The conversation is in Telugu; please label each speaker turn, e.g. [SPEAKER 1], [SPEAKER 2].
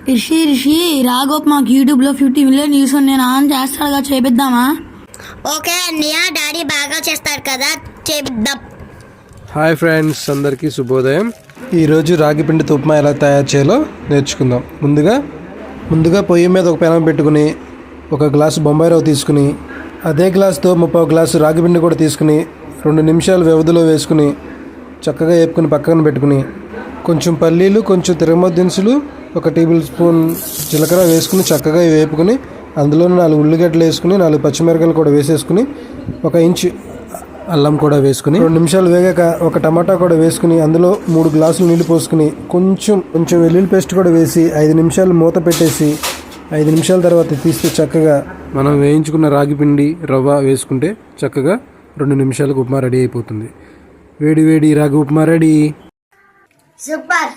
[SPEAKER 1] రిషి రాఘోప్ మాకు యూట్యూబ్లో 50 మిలియన్ వ్యూస్ నేను ఆన్ చేస్తాడుగా చేపిద్దామా?
[SPEAKER 2] ఓకే అన్నయ్య, డాడీ బాగా చేస్తారు కదా, చేపిద్దాం.
[SPEAKER 3] హాయ్ ఫ్రెండ్స్, అందరికీ శుభోదయం. ఈరోజు రాగి పిండితో ఉప్మా ఎలా తయారు చేయాలో నేర్చుకుందాం. ముందుగా పొయ్యి మీద ఒక పెనం పెట్టుకుని ఒక గ్లాసు బొంబాయి రవ్వ తీసుకుని అదే గ్లాసుతో 30 గ్లాసు రాగి పిండి కూడా తీసుకుని 2 నిమిషాలు వ్యవధిలో వేసుకుని చక్కగా వేపుకుని పక్కన పెట్టుకుని కొంచెం పల్లీలు, కొంచెం తిరగమోతు దినుసులు, 1 టేబుల్ స్పూన్ జీలకర్ర వేసుకుని చక్కగా వేపుకుని అందులో 4 ఉల్లిగడ్డలు వేసుకుని 4 పచ్చిమిరపకాయలు కూడా వేసేసుకుని 1 ఇంచు అల్లం కూడా వేసుకుని 2 నిమిషాలు వేగాక 1 టమాటా కూడా వేసుకుని అందులో 3 గ్లాసులు నీళ్లు పోసుకుని కొంచెం వెల్లుల్లి పేస్ట్ కూడా వేసి 5 నిమిషాలు మూత పెట్టేసి 5 నిమిషాల తర్వాత తీస్తే చక్కగా మనం వేయించుకున్న రాగి పిండి రవ్వ వేసుకుంటే చక్కగా 2 నిమిషాలకు ఉప్మా రెడీ అయిపోతుంది. వేడి రాగి ఉప్మా రెడీ.
[SPEAKER 2] సూపర్.